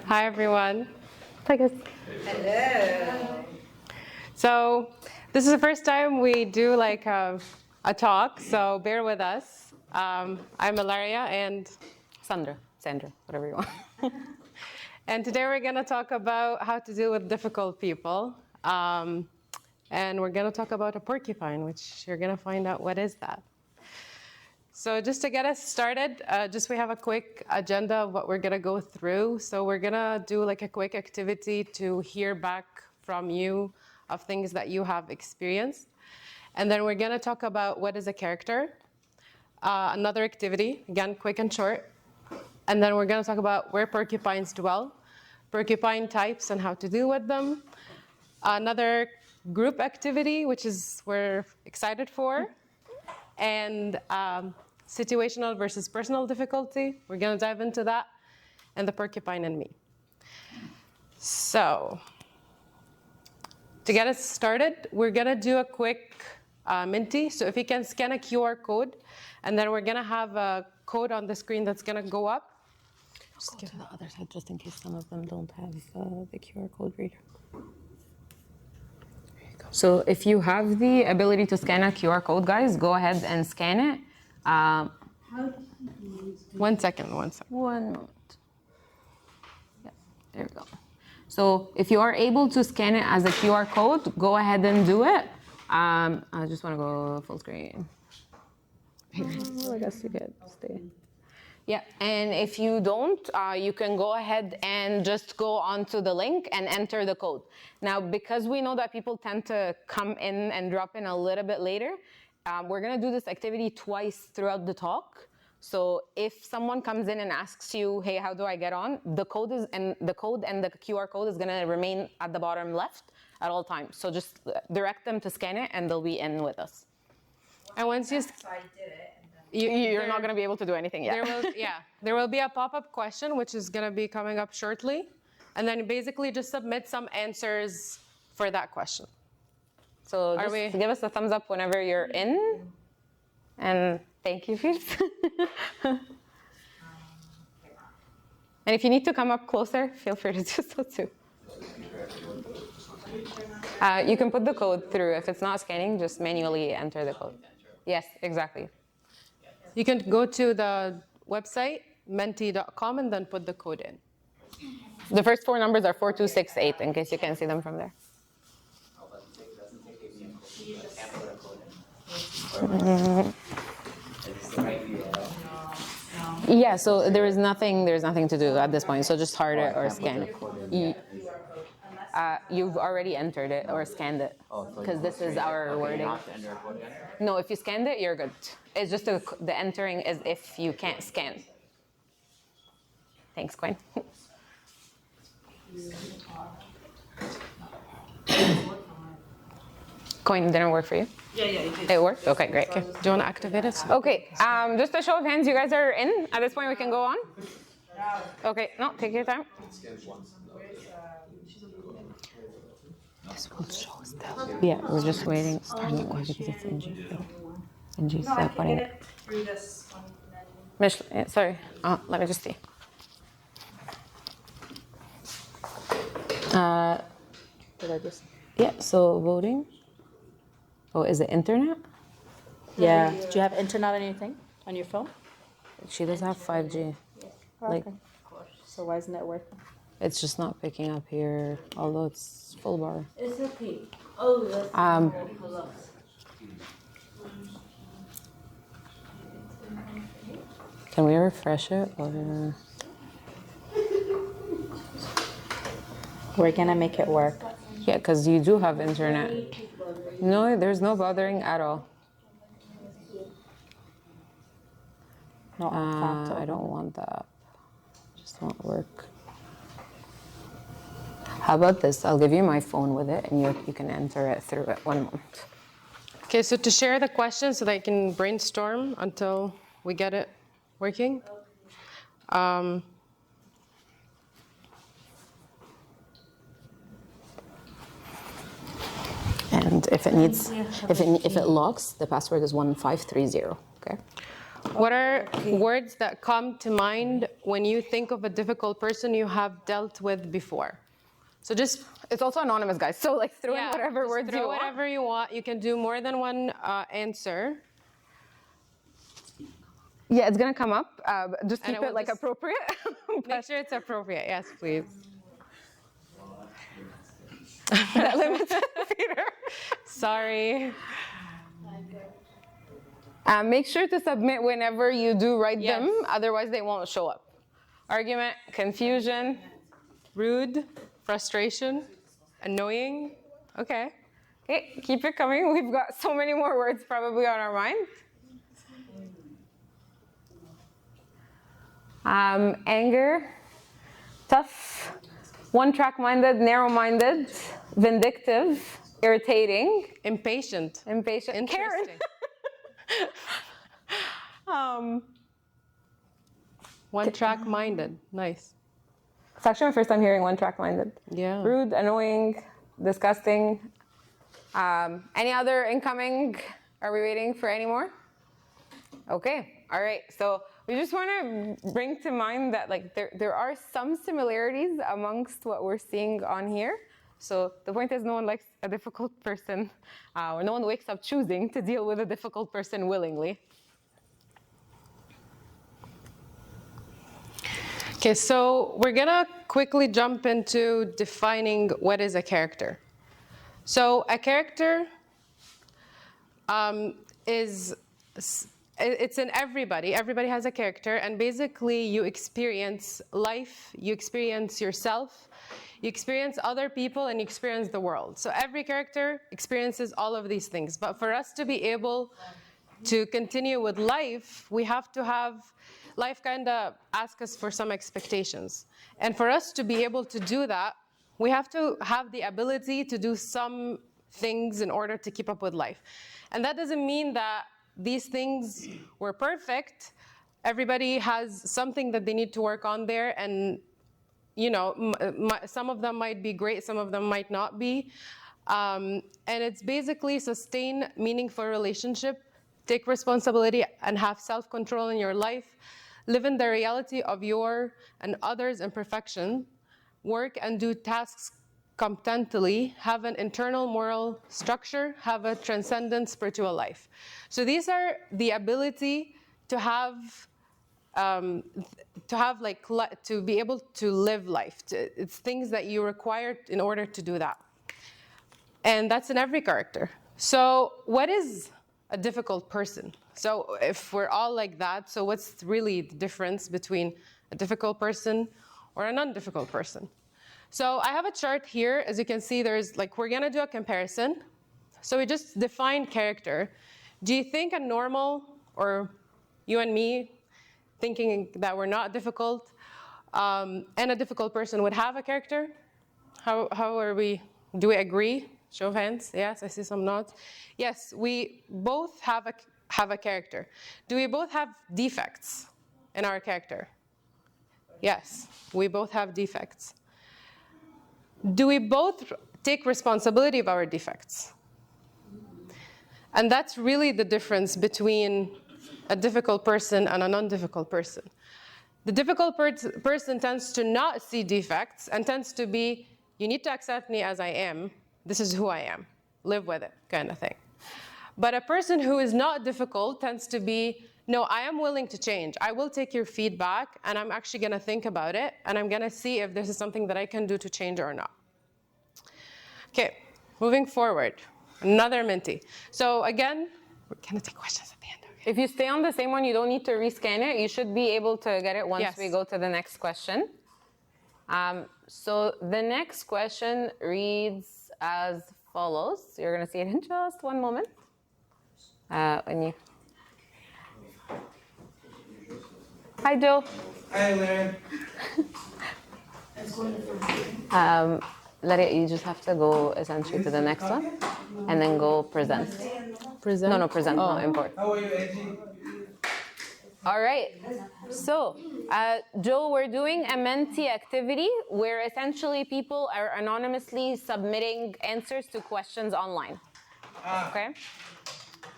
Hi, everyone. Hi, guys. Hello. So this is the first time we do like a talk, so bear with us. I'm Elaria and Sandra, whatever you want. and today we're going to talk about how to deal with difficult people. And we're going to talk about a porcupine, which you're going to find out what is that. So just to get us started, we have a quick agenda of what we're going to go through. So we're going to do like a quick activity to hear back from you of things that you have experienced. And then we're going to talk about what is a character. Another activity, again, quick and short. And then we're going to talk about where porcupines dwell, porcupine types and how to deal with them. Another group activity, which is we're excited for. And situational versus personal difficulty. We're going to dive into that. And the porcupine and me. So to get us started, we're going to do a quick Minty. So if you can scan a QR code, and then we're going to have a code on the screen that's going to go up. Just go to the other side, just in case some of them don't have the QR code reader. So if you have the ability to scan a QR code, guys, go ahead and scan it. One second. One moment. Yeah, there we go. So if you are able to scan it as a QR code, go ahead and do it. I just want to go full screen. I guess you could stay. Yeah, and if you don't, you can go ahead and just go onto the link and enter the code. Now, because we know that people tend to come in and drop in a little bit later, we're gonna do this activity twice throughout the talk. So if someone comes in and asks you, hey, how do I get on? The code and the QR code is gonna remain at the bottom left at all times. So just direct them to scan it and they'll be in with us. And once you you're not going to be able to do anything yet. There will be a pop-up question, which is going to be coming up shortly. And then basically just submit some answers for that question. So just give us a thumbs up whenever you're in. And thank you, Fils. And if you need to come up closer, feel free to do so too. You can put the code through. If it's not scanning, just manually enter the code. Yes, exactly. You can go to the website, menti.com, and then put the code in. The first four numbers are 4268, in case you can see them from there. Yeah, so there's nothing to do at this point, so just heart it or scan it. You've already entered it or scanned it, because this is our wording. No, if you scanned it, you're good. It's just the entering is if you can't scan. Thanks, Quinn. Coin didn't work for you? Yeah, it did. It worked? Okay, great. Okay. Do you want to activate it? Okay, just a show of hands, you guys are in? At this point, we can go on? Okay, no, take your time. This will show us that. Yeah, we're just waiting. Starting because it's NG. NG's putting it. Sorry. Let me just see. Did I just? Yeah. So voting. Oh, is it internet? Yeah. Do you have internet on your thing? On your phone? She does have 5G. Like. So why isn't it working? It's just not picking up here, although it's full bar. It's okay. Oh, that's Can we refresh it? Or... We're gonna make it work. Yeah, because you do have internet. No, there's no bothering at all. No, I don't want that. Just won't work. How about this? I'll give you my phone with it, and you can enter it through it. 1 moment. Okay, so to share the question so that I can brainstorm until we get it working. And if it needs, if it locks, the password is 1530. Okay. What are words that come to mind when you think of a difficult person you have dealt with before? So just It's also anonymous, guys. So like throw in whatever just words throw you want. whatever you want. You can do more than one answer. Yeah, it's gonna come up. Just And keep it it will like just- appropriate. Make sure it's appropriate. Yes, please. Peter. Sorry. Make sure to submit whenever you do write Yes. them, otherwise they won't show up. Argument, confusion. Rude, frustration, annoying. Okay. Okay, keep it coming. We've got so many more words probably on our mind. Anger, tough, one-track-minded, narrow-minded, vindictive, irritating, Impatient. impatient. Karen. Interesting. One-track-minded. Nice. It's actually my first time hearing one-track-minded. Yeah. Rude, annoying, disgusting. Any other incoming? Are we waiting for any more? Okay, all right. So we just want to bring to mind that like there are some similarities amongst what we're seeing on here. So the point is no one likes a difficult person, or no one wakes up choosing to deal with a difficult person willingly. Okay, so we're gonna quickly jump into defining what is a character. So a character it's in everybody. Everybody has a character, and basically you experience life, you experience yourself, you experience other people, and you experience the world. So every character experiences all of these things. But for us to be able to continue with life, we have to have life kind of ask us for some expectations. And for us to be able to do that, we have to have the ability to do some things in order to keep up with life. And that doesn't mean that these things were perfect. Everybody has something that they need to work on there, and you know, some of them might be great, some of them might not be. And it's basically sustain meaningful relationship, take responsibility and have self-control in your life, live in the reality of your and others' imperfection, work and do tasks competently, have an internal moral structure, have a transcendent spiritual life. So these are the ability to have to be able to live life. It's things that you require in order to do that. And that's in every character. So what is a difficult person? So if we're all like that, so what's really the difference between a difficult person or a non-difficult person? So I have a chart here. As you can see, there's like, we're gonna do a comparison. So we just defined character. Do you think a normal, or you and me, thinking that we're not difficult, and a difficult person would have a character? How are we, do we agree? Show of hands, yes, I see some nods. Yes, we both have a character. Do we both have defects in our character? Yes, we both have defects. Do we both take responsibility of our defects? And that's really the difference between a difficult person and a non-difficult person. The difficult person tends to not see defects and tends to be, you need to accept me as I am, this is who I am, live with it, kind of thing. But a person who is not difficult tends to be, no, I am willing to change. I will take your feedback, and I'm actually gonna think about it, and I'm gonna see if this is something that I can do to change or not. Okay, moving forward, another Minty. So again, we're gonna take questions at the end. Okay? If you stay on the same one, you don't need to rescan it. You should be able to get it once we go to the next question. So the next question reads as follows. You're gonna see it in just one moment. Hi, Joe. Hi, Elaria. Elaria, you just have to go essentially to the next one, and then go present. Present? No, present, no, import. How are you, Angie? All right. So, Joe, we're doing a Menti activity where essentially people are anonymously submitting answers to questions online. Okay?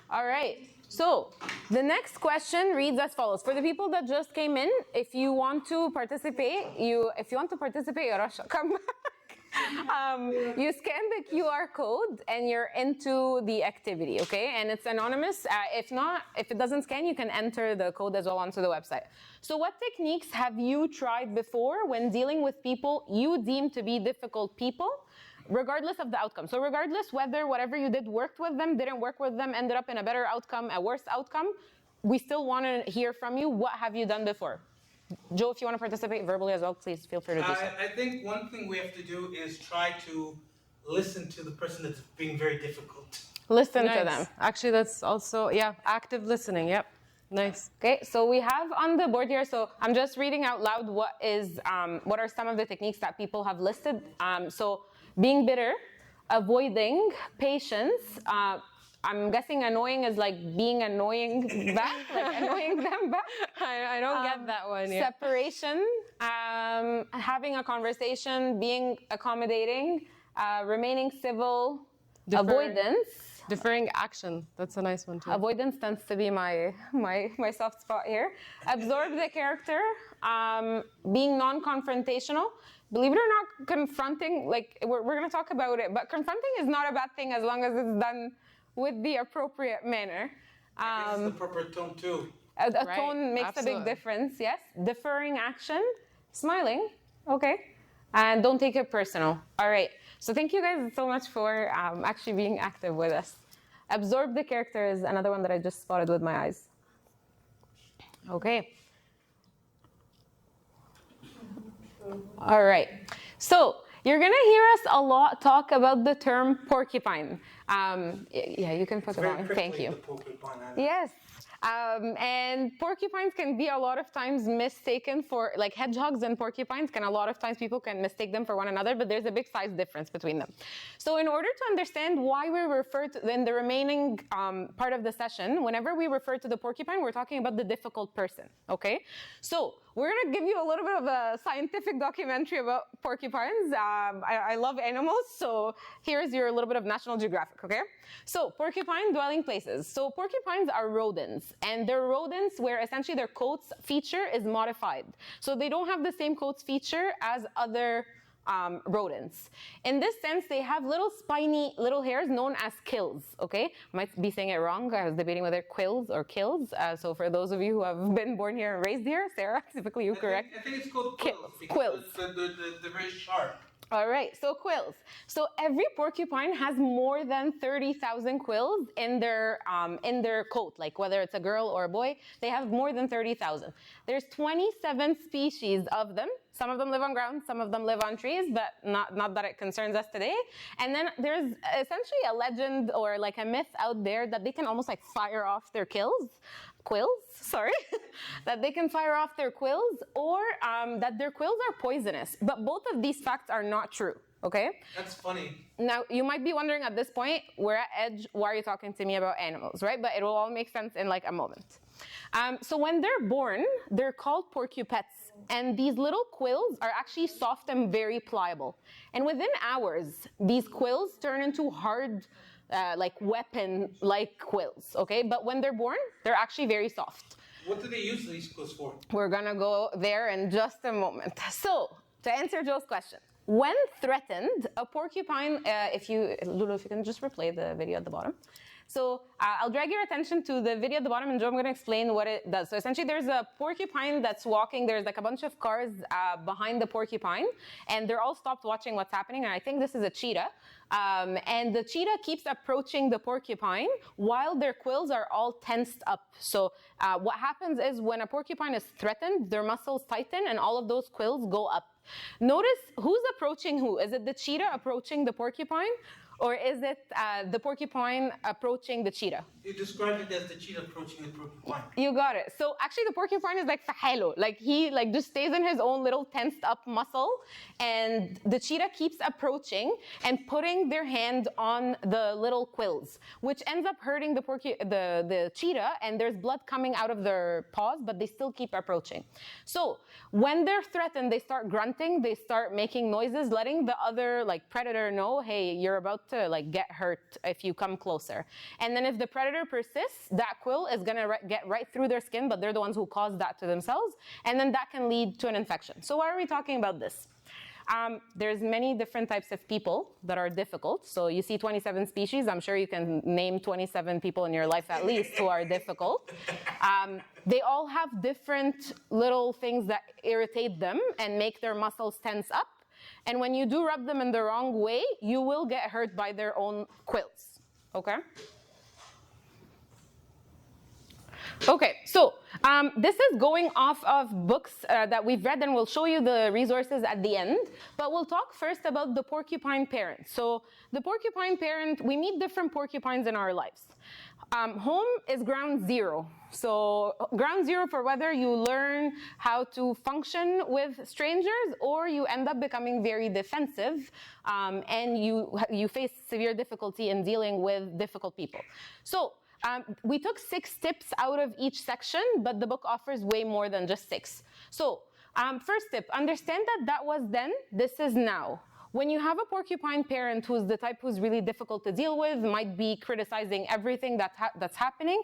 All right. So the next question reads as follows. For the people that just came in, if you want to participate, you Rasha, come back. You scan the QR code and you're into the activity, okay? And it's anonymous. If it doesn't scan, you can enter the code as well onto the website. So what techniques have you tried before when dealing with people you deem to be difficult people, regardless of the outcome? So regardless whether whatever you did worked with them, didn't work with them, ended up in a better outcome, a worse outcome, we still want to hear from you. What have you done before? Joe, if you want to participate verbally as well, please feel free to do so. I think one thing we have to do is try to listen to the person that's being very difficult. Listen Nice. to them. Actually, that's also, yeah, active listening. Yep. Nice. Okay, so we have on the board here, so I'm just reading out loud what are some of the techniques that people have listed. So being bitter, avoiding, patience, I'm guessing annoying is like being annoying back, like annoying them back. I don't get that one yet. Separation, having a conversation, being accommodating, remaining civil, avoidance. Deferring action. That's a nice one too. Avoidance tends to be my soft spot here. Absorb the character, being non-confrontational. Believe it or not, confronting, like we're going to talk about it, but confronting is not a bad thing as long as it's done with the appropriate manner. I guess it's the proper tone too. A Right, tone makes a absolutely. big difference, yes. Deferring action, smiling, okay. And don't take it personal. All right, so thank you guys so much for actually being active with us. Absorb the character is another one that I just spotted with my eyes. Okay. All right, so you're gonna hear us a lot talk about the term porcupine. Yeah, you can put it on, thank you. Yes. And porcupines can be a lot of times mistaken for, like hedgehogs and porcupines can a lot of times people can mistake them for one another, but there's a big size difference between them. So in order to understand why we refer to, in the remaining part of the session, whenever we refer to the porcupine, we're talking about the difficult person, okay? So we're gonna give you a little bit of a scientific documentary about porcupines. I love animals, so here's your little bit of National Geographic, okay? So porcupine dwelling places. So porcupines are rodents, and they're rodents where essentially their coats feature is modified. So they don't have the same coats feature as other rodents. In this sense, they have little spiny little hairs known as quills, okay? Might be saying it wrong. I was debating whether quills or kills. So for those of you who have been born here and raised here, Sarah, typically you correct. I think it's called quills. Quills. They're very sharp. All right, so quills. So every porcupine has more than 30,000 quills in their coat, like whether it's a girl or a boy, they have more than 30,000. There's 27 species of them. Some of them live on ground, some of them live on trees, but not that it concerns us today. And then there's essentially a legend or like a myth out there that they can almost like fire off their quills, that they can fire off their quills, or that their quills are poisonous. But both of these facts are not true, okay? That's funny. Now, you might be wondering at this point, we're at Edge, why are you talking to me about animals, right? But it will all make sense in like a moment. So when they're born, they're called porcupets. And these little quills are actually soft and very pliable. And within hours, these quills turn into hard, like weapon-like quills, okay? But when they're born, they're actually very soft. What do they use these quills for? We're gonna go there in just a moment. So, to answer Joe's question, when threatened, a porcupine, Lulu, if you can just replay the video at the bottom. So I'll drag your attention to the video at the bottom, and Joe, I'm going to explain what it does. So essentially, there's a porcupine that's walking. There's like a bunch of cars behind the porcupine, and they're all stopped watching what's happening. And I think this is a cheetah. And the cheetah keeps approaching the porcupine while their quills are all tensed up. So what happens is when a porcupine is threatened, their muscles tighten, and all of those quills go up. Notice who's approaching who. Is it the cheetah approaching the porcupine? Or is it the porcupine approaching the cheetah? You described it as the cheetah approaching the porcupine. You got it. So actually the porcupine is like fahalo. Like he just stays in his own little tensed up muscle, and the cheetah keeps approaching and putting their hand on the little quills, which ends up hurting the cheetah, and there's blood coming out of their paws, but they still keep approaching. So when they're threatened, they start grunting, they start making noises, letting the other like predator know, hey, you're about to like get hurt if you come closer. And then if the predator persists, that quill is gonna get right through their skin, but they're the ones who caused that to themselves, and then that can lead to an infection. So why are we talking about this? There's many different types of people that are difficult. So you see 27 species. I'm sure you can name 27 people in your life at least who are difficult. They all have different little things that irritate them and make their muscles tense up. And when you do rub them in the wrong way, you will get hurt by their own quills, okay? Okay, so this is going off of books that we've read, and we'll show you the resources at the end. But we'll talk first about the porcupine parent. So the porcupine parent, we meet different porcupines in our lives. Home is ground zero. So ground zero for whether you learn how to function with strangers or you end up becoming very defensive and you face severe difficulty in dealing with difficult people. So we took 6 tips out of each section, but the book offers way more than just 6. So first tip, understand that was then, this is now. When you have a porcupine parent who's the type who's really difficult to deal with, might be criticizing everything that's happening,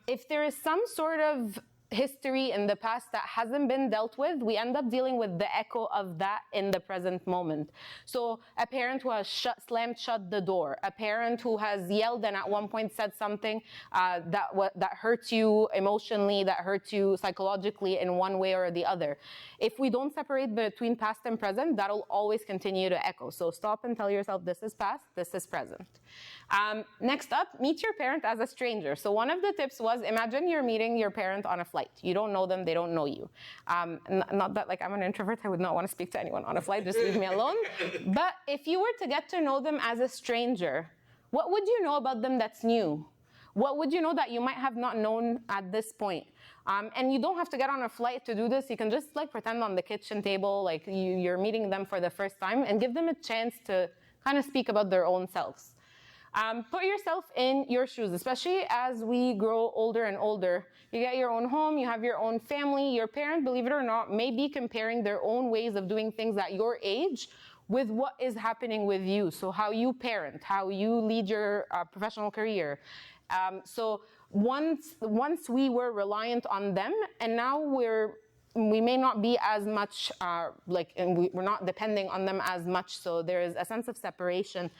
if there is some sort of history in the past that hasn't been dealt with, we end up dealing with the echo of that in the present moment. So a parent who has slammed shut the door, a parent who has yelled and at one point said something that hurts you emotionally, that hurts you psychologically in one way or the other. If we don't separate between past and present, that'll always continue to echo. So stop and tell yourself, this is past, this is present. Next up, meet your parent as a stranger. So one of the tips was, imagine you're meeting your parent on a flight. You don't know them, they don't know you. Not that like I'm an introvert, I would not want to speak to anyone on a flight, just leave me alone. But if you were to get to know them as a stranger, what would you know about them that's new? What would you know that you might have not known at this point? And you don't have to get on a flight to do this. You can just like pretend on the kitchen table, like you're meeting them for the first time and give them a chance to kind of speak about their own selves. Put yourself in your shoes, especially as we grow older and older. You get your own home, you have your own family. Your parent, believe it or not, may be comparing their own ways of doing things at your age with what is happening with you. So how you parent, how you lead your professional career. So once we were reliant on them, and now we may not be as much we're not depending on them as much. So there is a sense of separation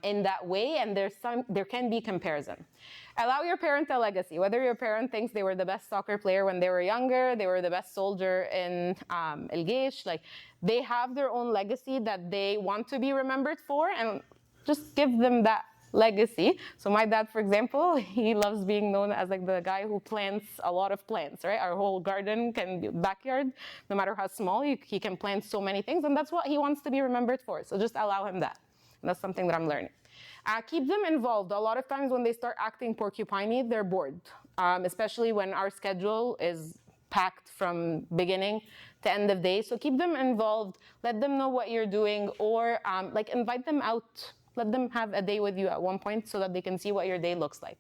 in that way, and there can be comparison. Allow your parent a legacy. Whether your parent thinks they were the best soccer player when they were younger, they were the best soldier in El Geish, like they have their own legacy that they want to be remembered for, and just give them that legacy. So my dad, for example, he loves being known as like the guy who plants a lot of plants, right? Our whole garden can be backyard, no matter how small, he can plant so many things, and that's what he wants to be remembered for. So just allow him that. And that's something that I'm learning. Keep them involved. A lot of times when they start acting porcupine-y, they're bored, especially when our schedule is packed from beginning to end of day. So keep them involved, let them know what you're doing, or like invite them out. Let them have a day with you at one point so that they can see what your day looks like.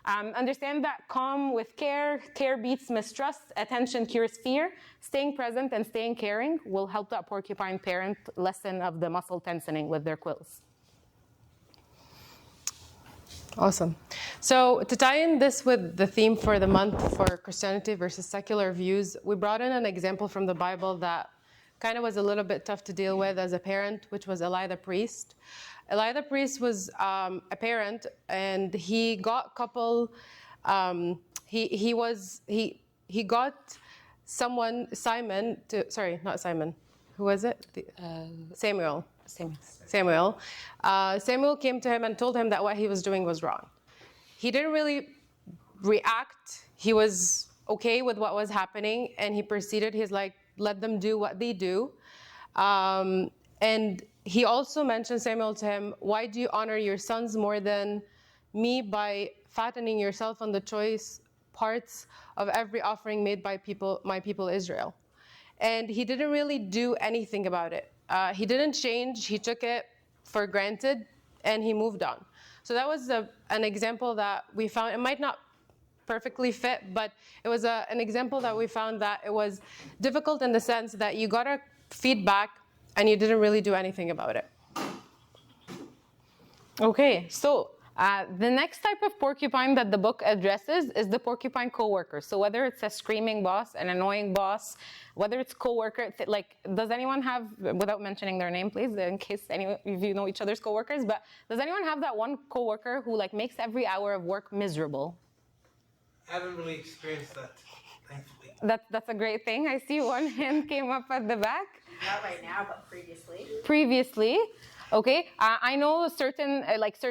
Understand that calm with care, care beats mistrust, attention cures fear. Staying present and staying caring will help that porcupine parent lessen of the muscle tensioning with their quills. Awesome. So to tie in this with the theme for the month for Christianity versus secular views, we brought in an example from the Bible that kind of was a little bit tough to deal with as a parent, which was Eli the priest. Eli the priest was a parent, and he got he got someone, Simon, to, sorry, not Simon, who was it? Samuel. Samuel came to him and told him that what he was doing was wrong. He didn't really react. He was okay with what was happening, and he proceeded. He's like, let them do what they do. And he also mentioned, Samuel, to him, why do you honor your sons more than me by fattening yourself on the choice parts of every offering made by my people Israel? And he didn't really do anything about it. He didn't change. He took it for granted, and he moved on. So that was an example that we found. It might not perfectly fit, but it was an example that we found that it was difficult in the sense that you got a feedback and you didn't really do anything about it. Okay, so the next type of porcupine that the book addresses is the porcupine coworker. So whether it's a screaming boss, an annoying boss, whether it's coworker, like does anyone have, without mentioning their name, please, in case any of you know each other's coworkers, but does anyone have that one coworker who like makes every hour of work miserable? I haven't really experienced that, thankfully. That's a great thing. I see one hand came up at the back. Not right now, but previously. Previously. Okay, I know certain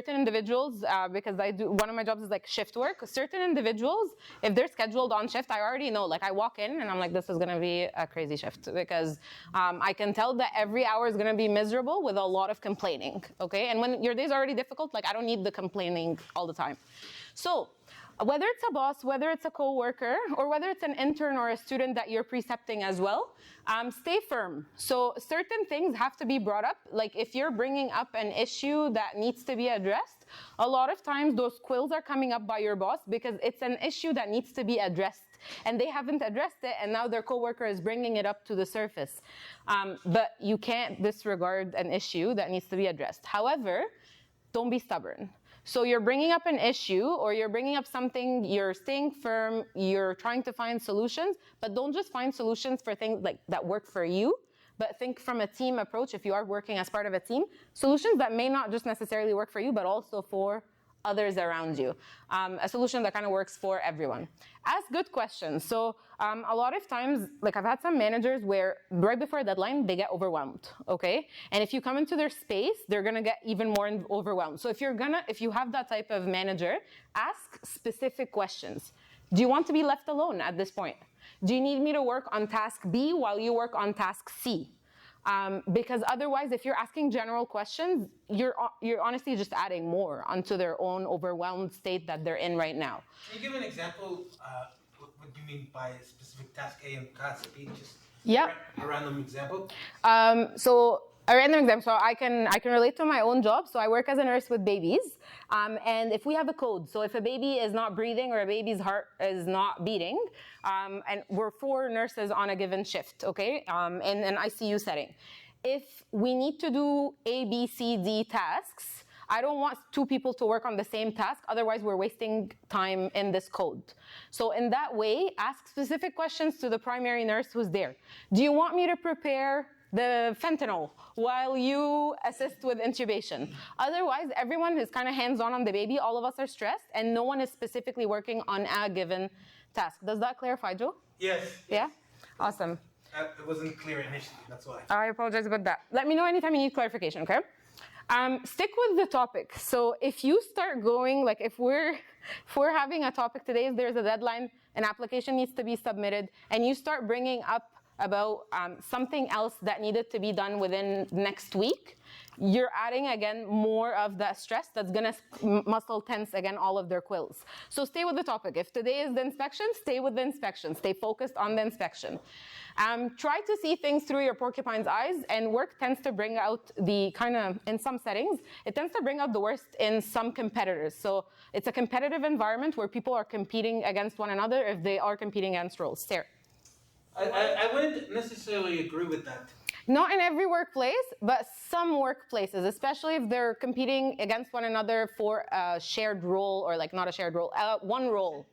individuals because one of my jobs is like shift work. Certain individuals, if they're scheduled on shift, I already know. Like I walk in and I'm like, this is gonna be a crazy shift because I can tell that every hour is gonna be miserable with a lot of complaining. Okay, and when your day's already difficult, like I don't need the complaining all the time. So whether it's a boss, whether it's a coworker, or whether it's an intern or a student that you're precepting as well, stay firm. So certain things have to be brought up. Like if you're bringing up an issue that needs to be addressed, a lot of times those quills are coming up by your boss because it's an issue that needs to be addressed. And they haven't addressed it, and now their coworker is bringing it up to the surface. But you can't disregard an issue that needs to be addressed. However, don't be stubborn. So you're bringing up an issue or you're bringing up something, you're staying firm, you're trying to find solutions, but don't just find solutions for things like that work for you, but think from a team approach if you are working as part of a team, solutions that may not just necessarily work for you, but also for others around you. A solution that kind of works for everyone. Ask good questions. So a lot of times, like I've had some managers where right before a deadline, they get overwhelmed, okay? And if you come into their space, they're gonna get even more overwhelmed. So if you have that type of manager, ask specific questions. Do you want to be left alone at this point? Do you need me to work on task B while you work on task C? Because otherwise, if you're asking general questions, you're honestly just adding more onto their own overwhelmed state that they're in right now. Can you give an example? What do you mean by a specific task A and task B? Just a random example. So a random example. So I can relate to my own job. So I work as a nurse with babies, and if we have a code, so if a baby is not breathing or a baby's heart is not beating, and we're 4 nurses on a given shift, okay, in an ICU setting. If we need to do A, B, C, D tasks, I don't want 2 people to work on the same task, otherwise we're wasting time in this code. So in that way, ask specific questions to the primary nurse who's there. Do you want me to prepare the fentanyl while you assist with intubation? Otherwise, everyone is kind of hands-on on the baby, all of us are stressed, and no one is specifically working on a given task. Does that clarify, Joe? Yes. Yeah? Awesome. It wasn't clear initially, that's why. I apologize about that. Let me know anytime you need clarification, okay? Stick with the topic. So if you start going, like if we're having a topic today, if there's a deadline, an application needs to be submitted, and you start bringing up about something else that needed to be done within next week, you're adding again more of that stress that's gonna muscle tense again all of their quills. So stay with the topic. If today is the inspection, stay with the inspection. Stay focused on the inspection. Try to see things through your porcupine's eyes, and work tends to bring out the kind of, in some settings, it tends to bring out the worst in some competitors. So it's a competitive environment where people are competing against one another if they are competing against roles. Sarah. I wouldn't necessarily agree with that. Not in every workplace, but some workplaces, especially if they're competing against one another for a shared role, or like not a shared role, one role,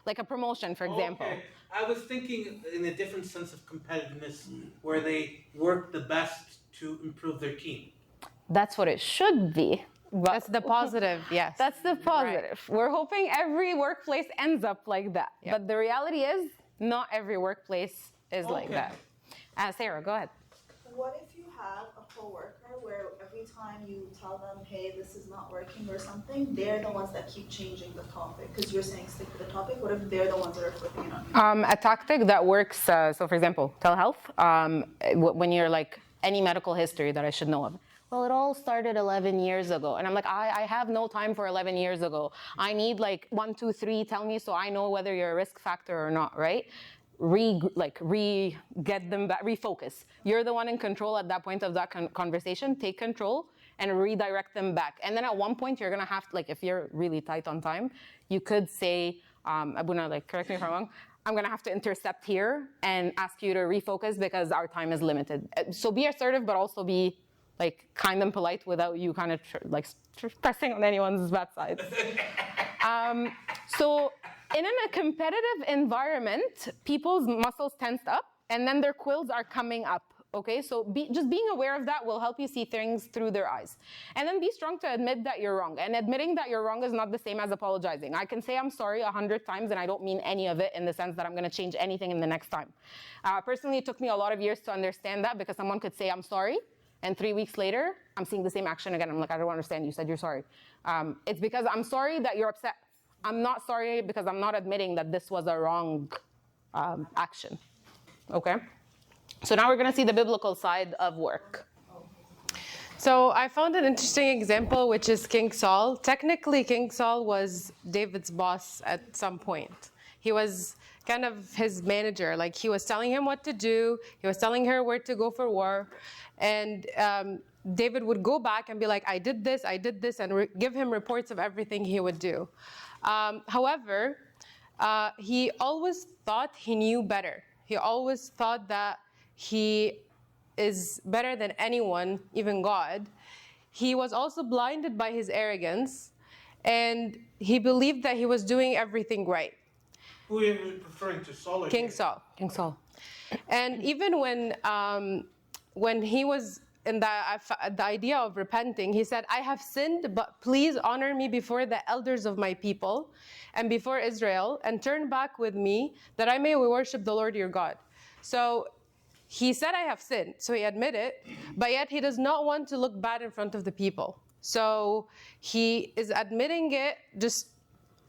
like a promotion, for example. Okay. I was thinking in a different sense of competitiveness, where they work the best to improve their team. That's what it should be. That's the positive, yes. That's the positive. Right. We're hoping every workplace ends up like that. Yep. But the reality is, not every workplace is like that. Sarah, go ahead. What if you have a coworker where every time you tell them, hey, this is not working or something, they're the ones that keep changing the topic? Because you're saying stick to the topic. What if they're the ones that are flipping it on you? A tactic that works, so for example, telehealth, when you're like, any medical history that I should know of. Well, it all started 11 years ago. And I'm like, I have no time for 11 years ago. I need like 1, 2, 3, tell me so I know whether you're a risk factor or not, right? Get them back, refocus. You're the one in control at that point of that conversation. Take control and redirect them back. And then at one point, you're gonna have to, like, if you're really tight on time, you could say, Abuna, like, correct me if I'm wrong, I'm gonna have to intercept here and ask you to refocus because our time is limited. So be assertive, but also be like kind and polite without you kind of like pressing on anyone's bad side. So in a competitive environment, people's muscles tense up, and then their quills are coming up. Okay, so just being aware of that will help you see things through their eyes. And then be strong to admit that you're wrong. And admitting that you're wrong is not the same as apologizing. I can say I'm sorry 100 times and I don't mean any of it in the sense that I'm gonna change anything in the next time. Personally, it took me a lot of years to understand that because someone could say I'm sorry, and 3 weeks later, I'm seeing the same action again. I'm like, I don't understand, you said you're sorry. It's because I'm sorry that you're upset. I'm not sorry because I'm not admitting that this was a wrong action, okay? So now we're going to see the biblical side of work. So I found an interesting example, which is King Saul. Technically, King Saul was David's boss at some point. He was kind of his manager. Like, he was telling him what to do. He was telling her where to go for war. And David would go back and be like, I did this, and give him reports of everything he would do. However, he always thought he knew better. He always thought that he is better than anyone, even God. He was also blinded by his arrogance, and he believed that he was doing everything right. Who are you referring to, Saul or King David? Saul. King Saul. And even when he was in the idea of repenting, he said, I have sinned, but please honor me before the elders of my people and before Israel, and turn back with me that I may worship the Lord your God. So he said, I have sinned. So he admitted it, but yet he does not want to look bad in front of the people. So he is admitting it just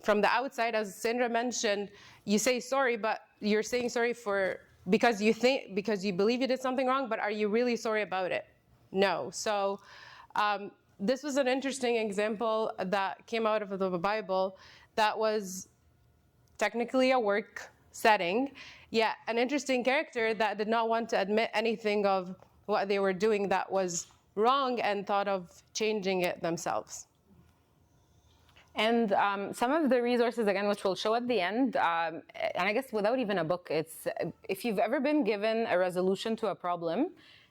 from the outside. As Sandra mentioned, you say sorry, but you're saying sorry because you believe you did something wrong, but are you really sorry about it? No. So this was an interesting example that came out of the Bible that was technically a work setting, yet an interesting character that did not want to admit anything of what they were doing that was wrong and thought of changing it themselves. And some of the resources, again, which we'll show at the end, and I guess without even a book, it's if you've ever been given a resolution to a problem,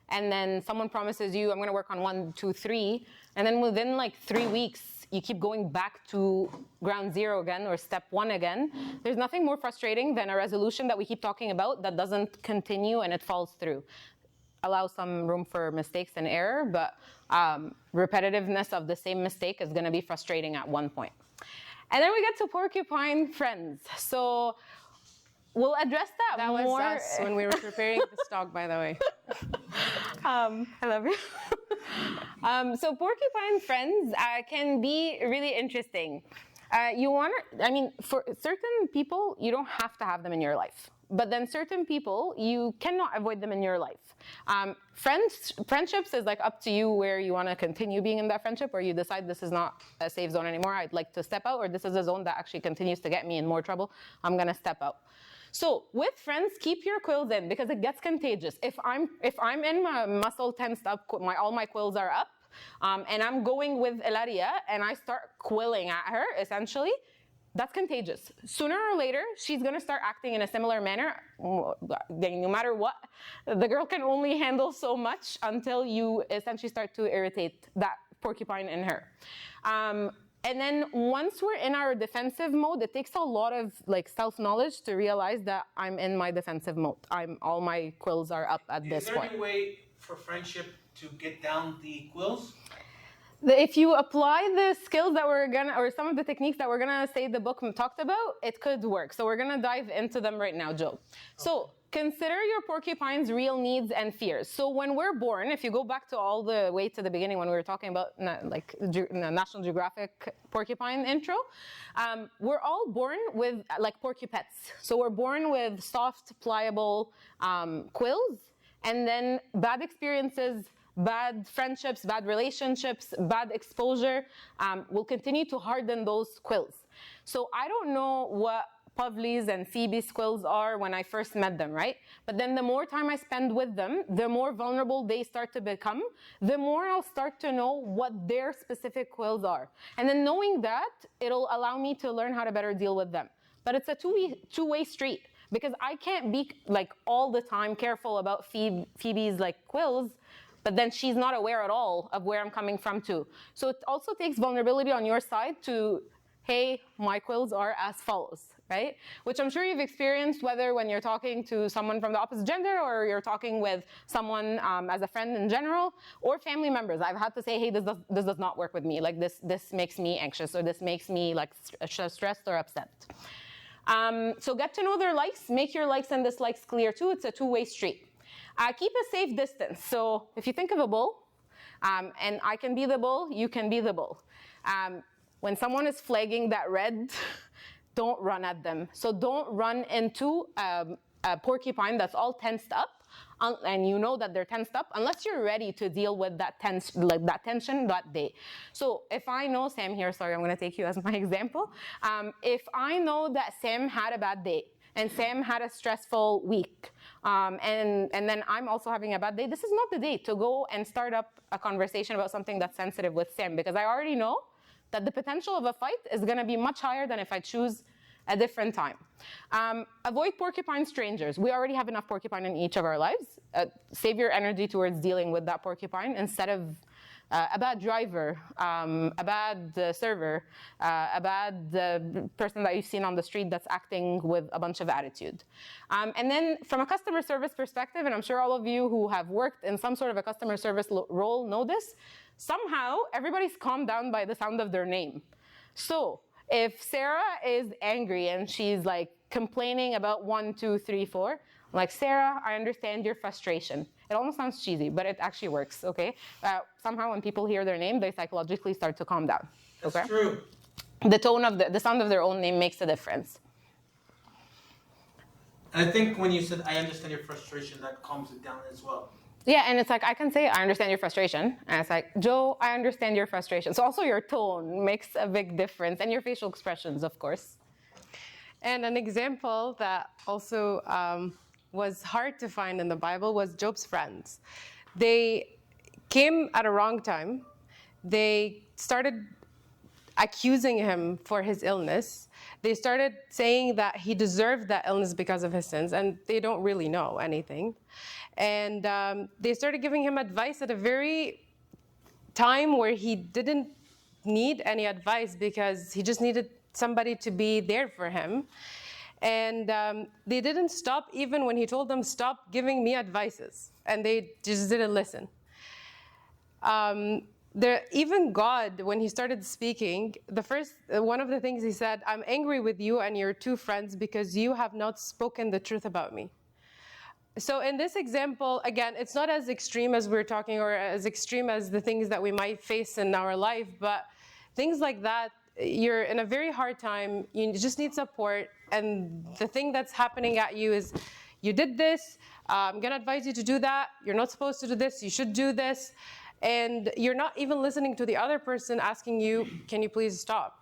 and then someone promises you, I'm going to work on 1, 2, 3, and then within like 3 weeks, you keep going back to ground zero again or step 1 again. There's nothing more frustrating than a resolution that we keep talking about that doesn't continue and it falls through. Allow some room for mistakes and error, but repetitiveness of the same mistake is going to be frustrating at one point. And then we get to porcupine friends. So we'll address that more. That was us when we were preparing this talk, by the way. I love you. So porcupine friends can be really interesting. For certain people, you don't have to have them in your life. But then certain people, you cannot avoid them in your life. Friendships is like up to you where you want to continue being in that friendship, or you decide this is not a safe zone anymore, I'd like to step out, or this is a zone that actually continues to get me in more trouble, I'm going to step out. So with friends, keep your quills in because it gets contagious. If I'm in my muscle tensed up, all my quills are up, and I'm going with Elaria and I start quilling at her, essentially, that's contagious. Sooner or later, she's gonna start acting in a similar manner. No matter what, the girl can only handle so much until you essentially start to irritate that porcupine in her. And then once we're in our defensive mode, it takes a lot of self-knowledge to realize that I'm in my defensive mode. All my quills are up at this point. Is there any way for friendship to get down the quills? If you apply the skills that or some of the techniques that we're gonna say the book talked about, it could work. So we're gonna dive into them right now, Joe. Okay. So consider your porcupine's real needs and fears. So when we're born, if you go back to all the way to the beginning when we were talking about National Geographic porcupine intro, we're all born with porcupets. So we're born with soft, pliable quills, and then bad experiences, bad friendships, bad relationships, bad exposure will continue to harden those quills. So I don't know what Pavli's and Phoebe's quills are when I first met them, right? But then the more time I spend with them, the more vulnerable they start to become, the more I'll start to know what their specific quills are. And then knowing that, it'll allow me to learn how to better deal with them. But it's a two-way street because I can't be all the time careful about Phoebe's quills but then she's not aware at all of where I'm coming from too. So it also takes vulnerability on your side to, hey, my quills are as follows, right? Which I'm sure you've experienced, whether when you're talking to someone from the opposite gender or you're talking with someone as a friend in general, or family members. I've had to say, hey, this does not work with me. Like this makes me anxious, or this makes me like stressed or upset. So get to know their likes, make your likes and dislikes clear too. It's a two-way street. Keep a safe distance. So if you think of a bull, and I can be the bull, you can be the bull. When someone is flagging that red, don't run at them. So don't run into a porcupine that's all tensed up, and you know that they're tensed up, unless you're ready to deal with that tension that day. So if I know Sam here, sorry, I'm going to take you as my example. If I know that Sam had a bad day, and Sam had a stressful week, and then I'm also having a bad day, this is not the day to go and start up a conversation about something that's sensitive with Sam, because I already know that the potential of a fight is going to be much higher than if I choose a different time. Avoid porcupine strangers. We already have enough porcupine in each of our lives. Save your energy towards dealing with that porcupine instead of a bad driver, a bad server, a bad person that you've seen on the street that's acting with a bunch of attitude. And then from a customer service perspective, and I'm sure all of you who have worked in some sort of a customer service role know this, somehow everybody's calmed down by the sound of their name. So if Sarah is angry and she's like complaining about 1, 2, 3, 4, I'm like, Sarah, I understand your frustration. It almost sounds cheesy, but it actually works, okay? Somehow when people hear their name, they psychologically start to calm down, okay? That's true. The tone of the sound of their own name makes a difference. And I think when you said, I understand your frustration, that calms it down as well. Yeah, and it's like, I can say, I understand your frustration. And it's like, Joe, I understand your frustration. So also your tone makes a big difference, and your facial expressions, of course. And an example that also was hard to find in the Bible was Job's friends. They came at a wrong time. They started accusing him for his illness. They started saying that he deserved that illness because of his sins, and they don't really know anything. And they started giving him advice at a very time where he didn't need any advice, because he just needed somebody to be there for him. And they didn't stop even when he told them, stop giving me advices. And they just didn't listen. Even God, when he started speaking, one of the things he said, I'm angry with you and your two friends because you have not spoken the truth about me. So in this example, again, it's not as extreme as we're talking, or as extreme as the things that we might face in our life, but things like that, you're in a very hard time, you just need support, and the thing that's happening at you is, you did this, I'm gonna advise you to do that, you're not supposed to do this, you should do this, and you're not even listening to the other person asking you, can you please stop?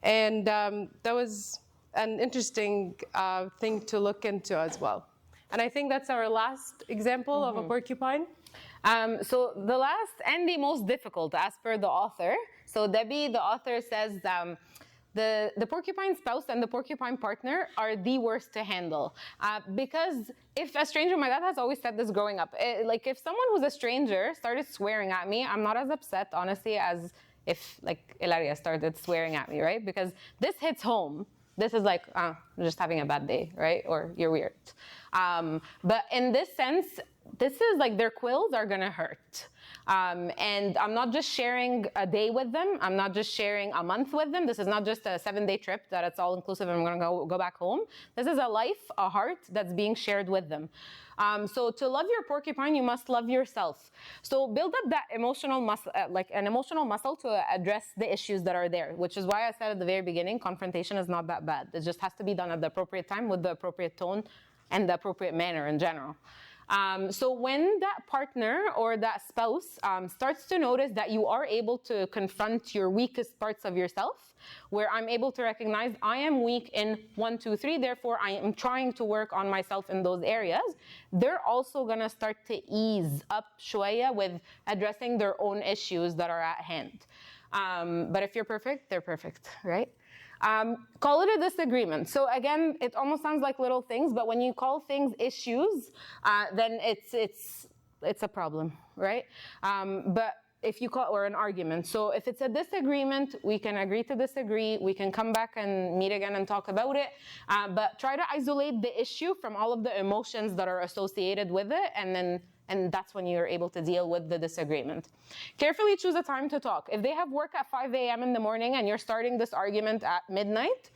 And that was an interesting thing to look into as well. And I think that's our last example of a porcupine. So the last and the most difficult, as per the author. So Debbie, the author, says the porcupine spouse and the porcupine partner are the worst to handle. Because if a stranger, my dad has always said this growing up, like if someone who's a stranger started swearing at me, I'm not as upset, honestly, as if like Elaria started swearing at me, right? Because this hits home. This is like, I'm just having a bad day, right? Or you're weird. But in this sense, this is like their quills are gonna hurt. And I'm not just sharing a day with them. I'm not just sharing a month with them. This is not just a 7-day trip that it's all inclusive and I'm gonna go back home. This is a life, a heart that's being shared with them. So to love your porcupine, you must love yourself. So build up that emotional muscle, like an emotional muscle to address the issues that are there, which is why I said at the very beginning, confrontation is not that bad. It just has to be done at the appropriate time with the appropriate tone and the appropriate manner in general. So when that partner or that spouse starts to notice that you are able to confront your weakest parts of yourself, where I'm able to recognize I am weak in 1, 2, 3, therefore I am trying to work on myself in those areas, they're also gonna start to ease up shwaya with addressing their own issues that are at hand. But if you're perfect, they're perfect, right? Call it a disagreement. So again, it almost sounds like little things, but when you call things issues, then it's it's a problem, right? But if you call or an argument. So if it's a disagreement, we can agree to disagree. We can come back and meet again and talk about it. But try to isolate the issue from all of the emotions that are associated with it, and that's when you're able to deal with the disagreement. Carefully choose a time to talk. If they have work at 5 a.m. in the morning and you're starting this argument at midnight,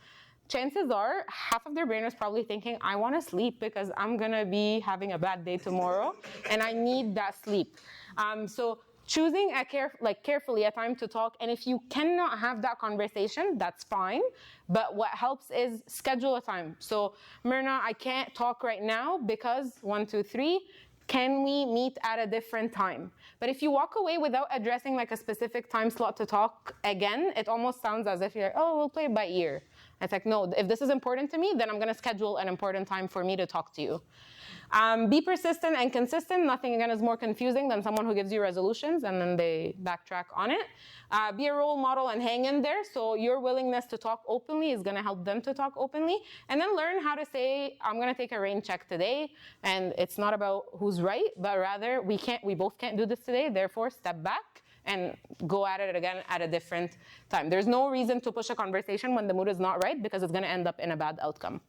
chances are half of their brain is probably thinking, I want to sleep because I'm going to be having a bad day tomorrow and I need that sleep. So choosing carefully a time to talk, and if you cannot have that conversation, that's fine. But what helps is schedule a time. So Myrna, I can't talk right now because 1, 2, 3. Can we meet at a different time? But if you walk away without addressing like a specific time slot to talk again, it almost sounds as if you're like, oh, we'll play it by ear. It's like, no, if this is important to me, then I'm gonna schedule an important time for me to talk to you. Be persistent and consistent. Nothing, again, is more confusing than someone who gives you resolutions and then they backtrack on it. Be a role model and hang in there. So your willingness to talk openly is gonna help them to talk openly. And then learn how to say, I'm gonna take a rain check today. And it's not about who's right, but rather we both can't do this today, therefore step back and go at it again at a different time. There's no reason to push a conversation when the mood is not right because it's gonna end up in a bad outcome.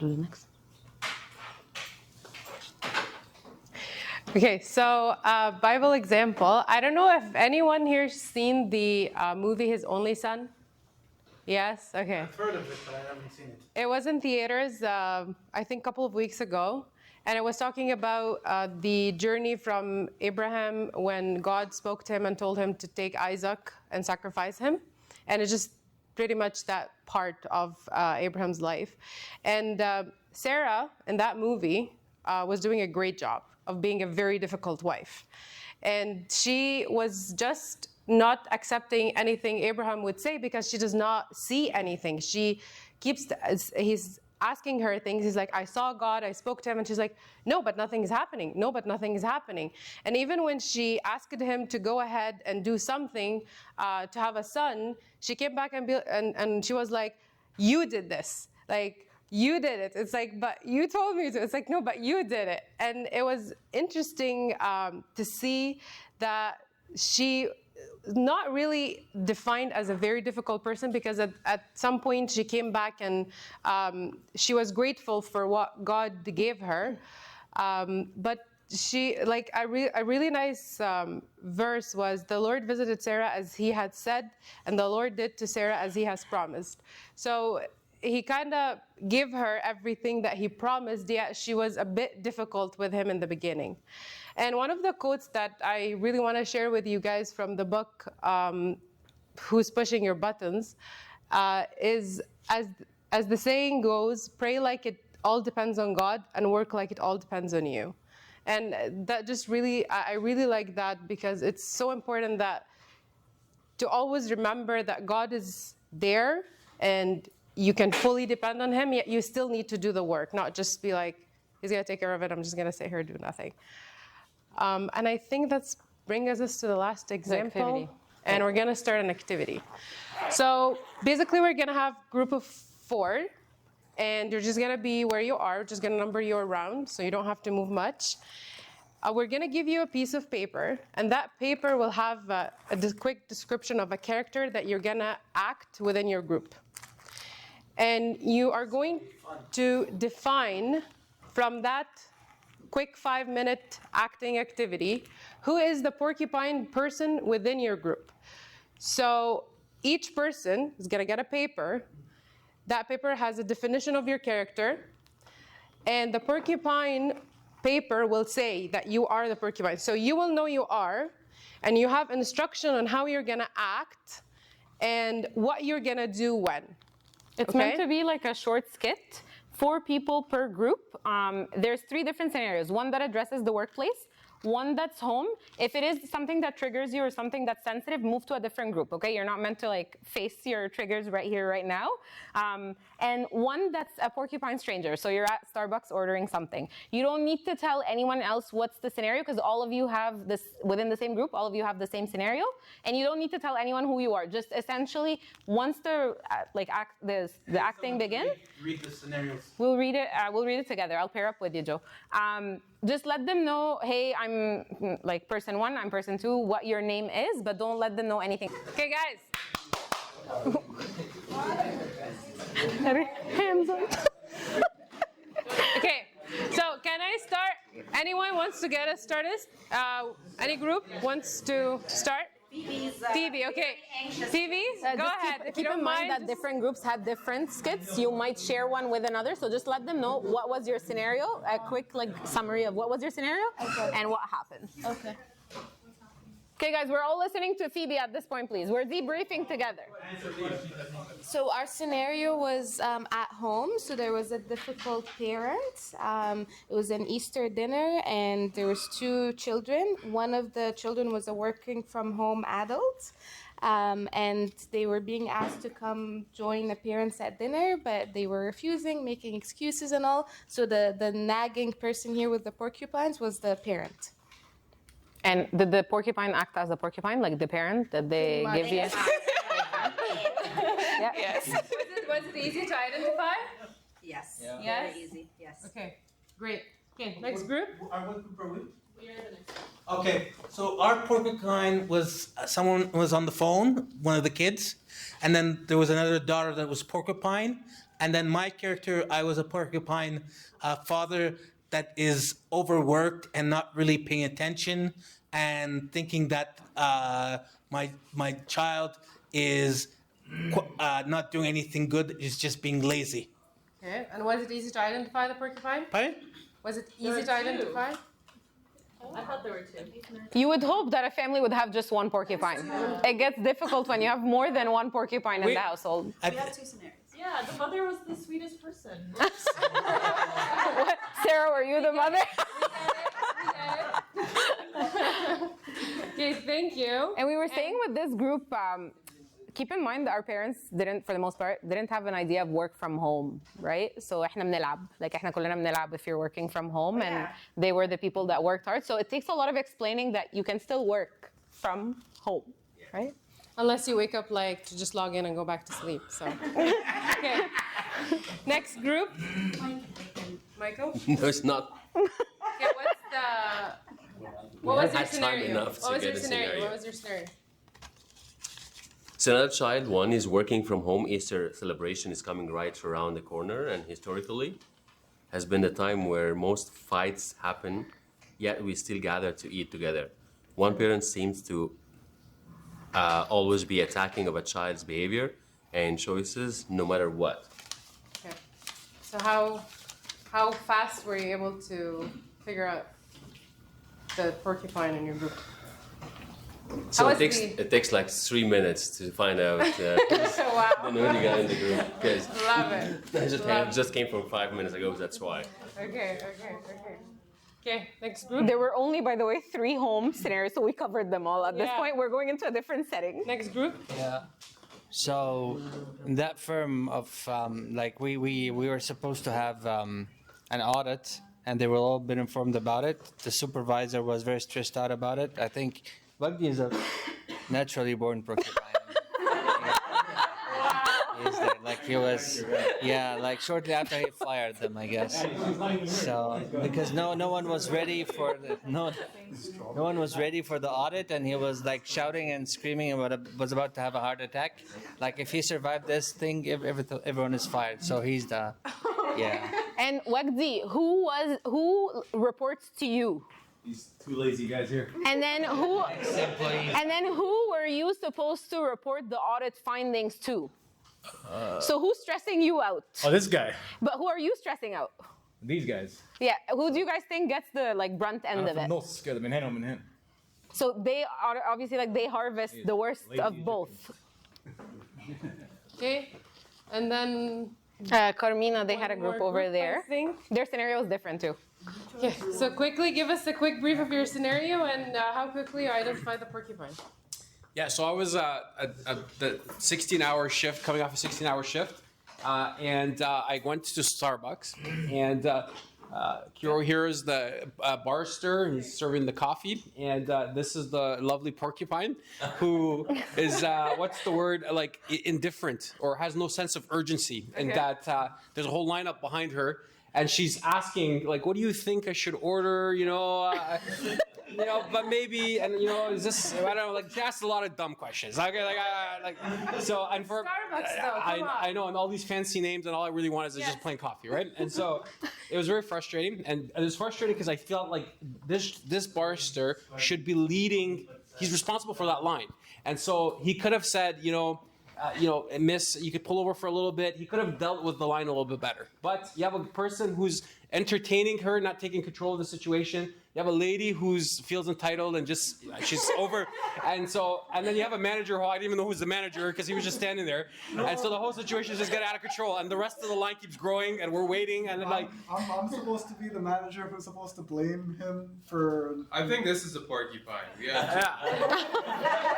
Next. Okay, so Bible example. I don't know if anyone here's seen the movie His Only Son. Yes? Okay. I've heard of it, but I haven't seen it. It was in theaters, I think a couple of weeks ago. And it was talking about the journey from Abraham when God spoke to him and told him to take Isaac and sacrifice him. And it's just pretty much that part of Abraham's life. And Sarah, in that movie, was doing a great job of being a very difficult wife. And she was just not accepting anything Abraham would say because she does not see anything. She keeps, he's asking her things. He's like, I saw God, I spoke to him. And she's like, no, but nothing is happening. No, but nothing is happening. And even when she asked him to go ahead and do something to have a son, she came back and she was like, you did this. Like, you did it. It's like, but you told me to. It's like, no, but you did it. And it was interesting to see that she not really defined as a very difficult person because at some point she came back and she was grateful for what God gave her. But she, like, a really nice verse was, the Lord visited Sarah as he had said, and the Lord did to Sarah as he has promised. So he kind of gave her everything that he promised, yet she was a bit difficult with him in the beginning. And one of the quotes that I really want to share with you guys from the book, Who's Pushing Your Buttons, is, as the saying goes, pray like it all depends on God and work like it all depends on you. And that just really, I really like that because it's so important that to always remember that God is there and you can fully depend on him, yet you still need to do the work, not just be like, he's going to take care of it, I'm just going to sit here and do nothing. And I think that's bringing us to the last example. Activity. And we're going to start an activity. So basically, we're going to have a group of 4. And you're just going to be where you are, just going to number you around, so you don't have to move much. We're going to give you a piece of paper, and that paper will have a quick description of a character that you're going to act within your group. And you are going to define from that quick 5-minute acting activity who is the porcupine person within your group. So each person is going to get a paper. That paper has a definition of your character, and the porcupine paper will say that you are the porcupine. So you will know you are, and you have instruction on how you're gonna act and what you're gonna do when. It's meant to be like a short skit, 4 people per group. There's 3 different scenarios. One that addresses the workplace, one that's home. If it is something that triggers you or something that's sensitive, move to a different group, okay? You're not meant to like face your triggers right here, right now. And one that's a porcupine stranger. So you're at Starbucks ordering something. You don't need to tell anyone else what's the scenario because all of you have this, within the same group, all of you have the same scenario. And you don't need to tell anyone who you are. Just essentially, once the acting begins, Read the scenarios. we'll read it together. I'll pair up with you, Joe. Just let them know, hey, I'm like person one, I'm person two, what your name is, but don't let them know anything. Okay, guys. Hands up. Okay, so can I start? Anyone wants to get us started? Any group wants to start? Phoebe, okay. Phoebe, go ahead. If you Keep don't in mind mind, that different groups had different skits. You might share one with another, so just let them know what was your scenario, a quick like summary of what was your scenario and what happened. Okay. Okay, guys, we're all listening to Phoebe at this point, please. We're debriefing together. So our scenario was at home. So there was a difficult parent. It was an Easter dinner, and there was two children. One of the children was a working from home adult, and they were being asked to come join the parents at dinner, but they were refusing, making excuses and all. So the nagging person here with the porcupines was the parent. And did the porcupine act as a porcupine, like the parent? Did they give you? Yeah. Yes. Was it easy to identify? Yes. Yes? Very easy. Yes. Okay, great. Okay, next group. What group are we? Okay, so our porcupine was someone was on the phone, one of the kids, and then there was another daughter that was porcupine, and then my character, I was a porcupine father that is overworked and not really paying attention and thinking that my child is not doing anything good, is just being lazy. Okay, and was it easy to identify the porcupine? Pardon? Was it easy to identify? I thought there were two. You would hope that a family would have just one porcupine. It gets difficult when you have more than one porcupine in Wait. the household. We have two scenarios. Yeah, the mother was the sweetest person. What? Sarah, were you the mother? Okay, thank you. And we were saying with this group, keep in mind that our parents didn't, for the most part, didn't have an idea of work from home, right? So احنا بنلعب, like احنا كلنا بنلعب if you're working from home, and they were the people that worked hard. So it takes a lot of explaining that you can still work from home, right? Unless you wake up like to just log in and go back to sleep. So, okay. Next group. Michael. No, it's not. Okay, what's the? What was your had time scenario? enough to What was get your a scenario? scenario. What was your scenario? So another child, one is working from home. Easter celebration is coming right around the corner, and historically has been the time where most fights happen, yet we still gather to eat together. One parent seems to always be attacking of a child's behavior and choices, no matter what. Okay. So how fast were you able to figure out the porcupine in your group? So How it was takes the- it takes like 3 minutes to find out Wow. the newly guy in the group. Because Love it. it just came from 5 minutes ago, that's why. Okay. Okay, next group. There were only, by the way, 3 home scenarios, so we covered them all. At this Yeah. point, we're going into a different setting. Next group. Yeah. So in that firm of like we were supposed to have an audit, and they were all been informed about it. The supervisor was very stressed out about it. I think Buggy is a naturally born porcupine. He's there. Like he was, yeah. Like shortly after he fired them, I guess. So because no one was ready for no one was ready for the audit, and he was like shouting and screaming and was about to have a heart attack. Like if he survived this thing, everyone is fired. So he's the, yeah. And Wagdi, who reports to you? These two lazy guys here. And then who were you supposed to report the audit findings to? So who's stressing you out? Oh, this guy. But who are you stressing out? These guys. Yeah, who do you guys think gets the like brunt end of it? نص كده من هنا ومن هنا. So they are obviously like they harvest the worst of both. Okay, and then Carmina, they had a group over there. Thing. Their scenario is different too. Okay, so quickly give us a quick brief of your scenario and how quickly you identify the porcupine. Yeah, so I was the 16-hour shift, coming off a 16-hour shift, and I went to Starbucks, and Kiro here is the barster. He's serving the coffee, and this is the lovely porcupine, who is what's the word, like indifferent or has no sense of urgency, and that there's a whole lineup behind her, and she's asking like, "What do you think I should order?" But maybe, and is this? I don't know. Like, she asked a lot of dumb questions. So, and for Starbucks, though, come on. I know, and all these fancy names, and all I really want is just plain coffee, right? And so, it was very frustrating, and it was frustrating because I felt like this barster should be leading. He's responsible for that line, and so he could have said, miss, you could pull over for a little bit. He could have dealt with the line a little bit better. But you have a person who's entertaining her, not taking control of the situation. You have a lady who feels entitled and she's over. And then you have a manager who I didn't even know who's the manager because he was just standing there. And so the whole situation just got out of control. And the rest of the line keeps growing and we're waiting. And then I'm supposed to be the manager who's supposed to blame him for... I think this is a porcupine. Yeah.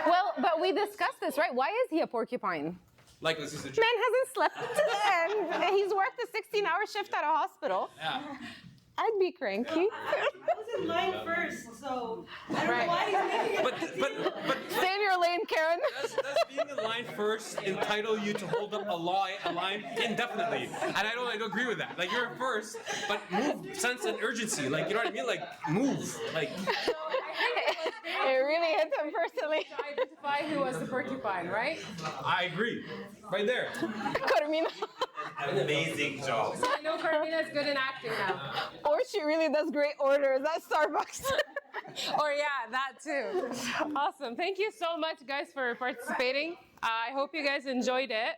Well, but we discussed this, right? Why is he a porcupine? Like, this is a Man hasn't slept to the end. He's worked a 16-hour shift at a hospital. Yeah. I'd be cranky. I was in line first, so I don't know why he's making it. But stay in your lane, Karen. Does being in line first entitle you to hold up a line indefinitely? And I don't agree with that. Like, you're first, but move, sense and urgency. Like, you know what I mean? Like, move. Like. It really hit him personally. To identify who was the porcupine, right? I agree. Right there. Carmina. An amazing job. So I know Carmina is good in acting now. Or she really does great orders at Starbucks. Or yeah, that too. Awesome. Thank you so much, guys, for participating. I hope you guys enjoyed it.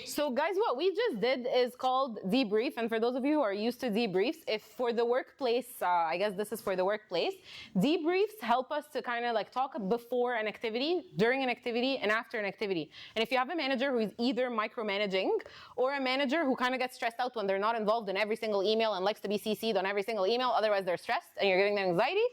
So guys, what we just did is called debrief. And for those of you who are used to debriefs, if for the workplace, I guess this is for the workplace, debriefs help us to kind of like talk before an activity, during an activity, and after an activity. And if you have a manager who is either micromanaging or a manager who kind of gets stressed out when they're not involved in every single email and likes to be CC'd on every single email, otherwise they're stressed and you're giving them anxiety,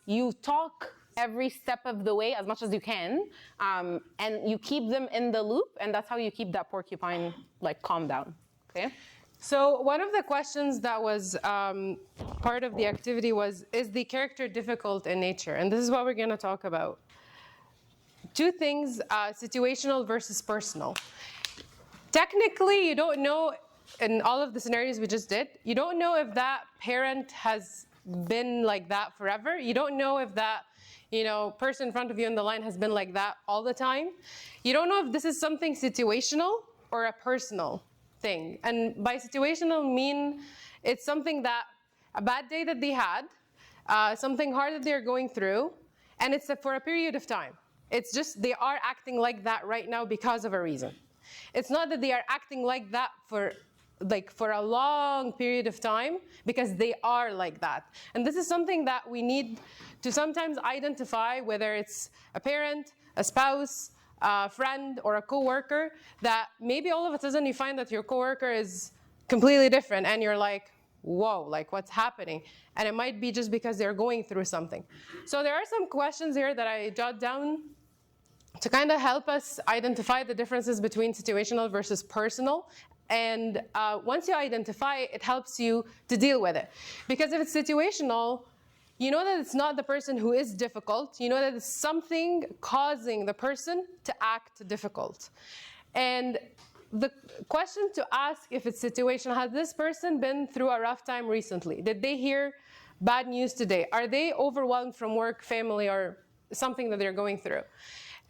you talk every step of the way as much as you can, and you keep them in the loop, and that's how you keep that porcupine like calm down. Okay. So one of the questions that was part of the activity was, is the character difficult in nature? And this is what we're going to talk about. Two things, situational versus personal. Technically, you don't know, in all of the scenarios we just did, you don't know if that parent has been like that forever. You don't know if that person in front of you on the line has been like that all the time. You don't know if this is something situational or a personal thing. And by situational, mean it's something that, a bad day that they had, something hard that they're going through, and it's for a period of time. It's just they are acting like that right now because of a reason. It's not that they are acting like that for a long period of time because they are like that. And this is something that we need to sometimes identify, whether it's a parent, a spouse, a friend, or a coworker, that maybe all of a sudden you find that your coworker is completely different and you're like, whoa, like what's happening? And it might be just because they're going through something. So there are some questions here that I jot down to kind of help us identify the differences between situational versus personal. And once you identify it, it helps you to deal with it. Because if it's situational, you know that it's not the person who is difficult. You know that it's something causing the person to act difficult. And the question to ask if it's situational, has this person been through a rough time recently? Did they hear bad news today? Are they overwhelmed from work, family, or something that they're going through?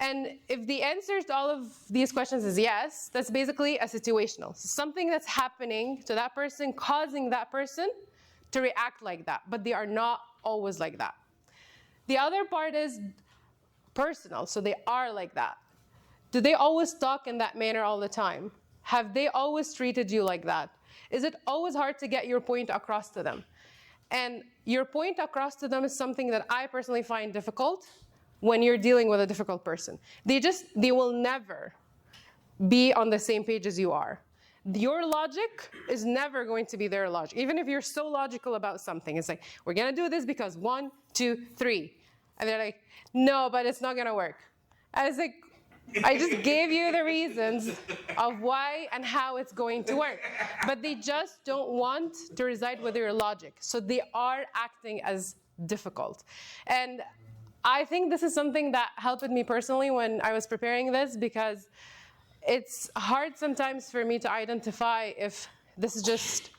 And if the answer to all of these questions is yes, that's basically a situational. Something that's happening to that person, causing that person to react like that, but they are not always like that. The other part is personal, so they are like that. Do they always talk in that manner all the time? Have they always treated you like that? Is it always hard to get your point across to them? And your point across to them is something that I personally find difficult when you're dealing with a difficult person. They will never be on the same page as you are. your logic is never going to be their logic. Even if you're so logical about something, it's like, we're gonna do this because 1, 2, 3. And they're like, no, but it's not gonna work. I was like, I just gave you the reasons of why and how it's going to work. But they just don't want to reside with your logic. So they are acting as difficult. And I think this is something that helped me personally when I was preparing this, because it's hard sometimes for me to identify if this is just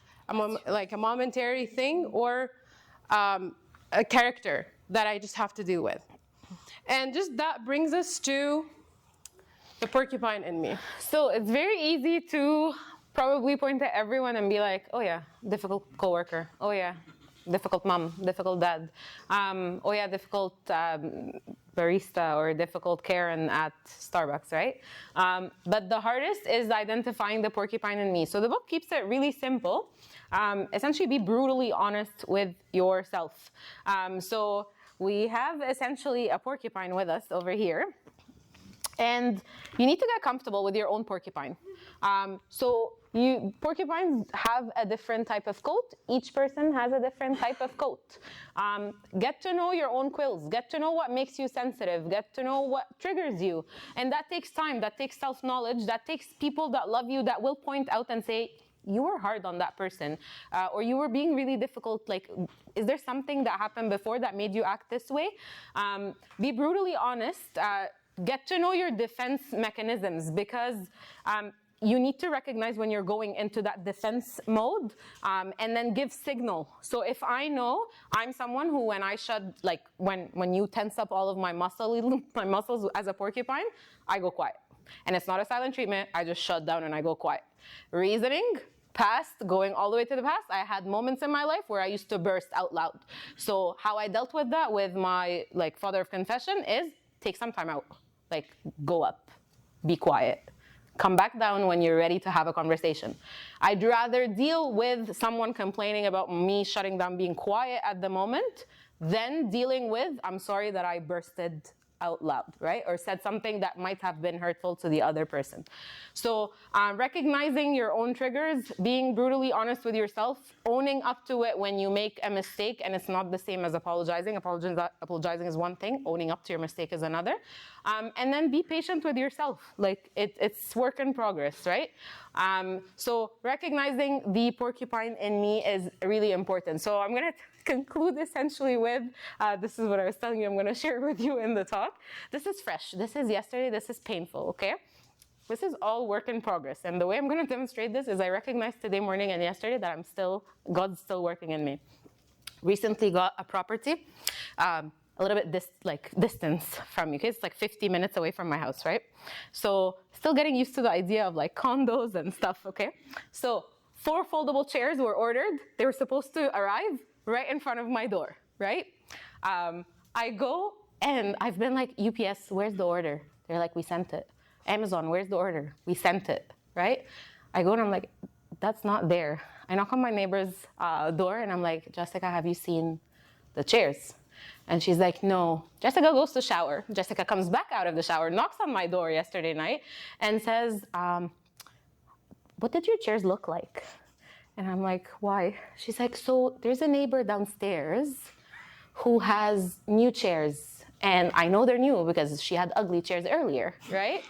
like a momentary thing or a character that I just have to deal with. And just that brings us to the porcupine in me. So it's very easy to probably point at everyone and be like, oh yeah, difficult coworker. Oh yeah, difficult mom, difficult dad. Oh yeah, difficult barista or difficult Karen at Starbucks, right? But the hardest is identifying the porcupine in me. So the book keeps it really simple. Essentially, be brutally honest with yourself. So we have essentially a porcupine with us over here. And you need to get comfortable with your own porcupine. Porcupines have a different type of coat. Each person has a different type of coat. Get to know your own quills. Get to know what makes you sensitive. Get to know what triggers you. And that takes time. That takes self-knowledge. That takes people that love you that will point out and say, you were hard on that person, or you were being really difficult. Like, is there something that happened before that made you act this way? Be brutally honest. Get to know your defense mechanisms, because you need to recognize when you're going into that defense mode, and then give signal. So if I know I'm someone who, when I shut, like when you tense up all of my muscles as a porcupine, I go quiet. And it's not a silent treatment, I just shut down and I go quiet. Reasoning, past, going all the way to the past, I had moments in my life where I used to burst out loud. So how I dealt with that with my father of confession is take some time out. Like, go up, be quiet, come back down when you're ready to have a conversation. I'd rather deal with someone complaining about me shutting down, being quiet at the moment, than dealing with, I'm sorry that I bursted out loud, right? Or said something that might have been hurtful to the other person. So recognizing your own triggers, being brutally honest with yourself, owning up to it when you make a mistake, and it's not the same as apologizing. Apologizing is one thing, owning up to your mistake is another. And then be patient with yourself. Like, it's work in progress, right? So recognizing the porcupine in me is really important. So I'm gonna conclude essentially with, this is what I was telling you, I'm gonna share with you in the talk. This is fresh, this is yesterday, this is painful, okay? This is all work in progress. And the way I'm gonna demonstrate this is I recognize today morning and yesterday that God's still working in me. Recently got a property, a little bit distance from you, okay? It's like 50 minutes away from my house, right? So still getting used to the idea of like condos and stuff, okay? So 4 foldable chairs were ordered. They were supposed to arrive right in front of my door, right? I go and I've been like, UPS, where's the order? They're like, we sent it. Amazon, where's the order? We sent it, right? I go and I'm like, that's not there. I knock on my neighbor's door and I'm like, Jessica, have you seen the chairs? And she's like, no. Jessica goes to shower. Jessica comes back out of the shower, knocks on my door yesterday night and says, what did your chairs look like? And I'm like, why? She's like, so there's a neighbor downstairs who has new chairs. And I know they're new because she had ugly chairs earlier, right?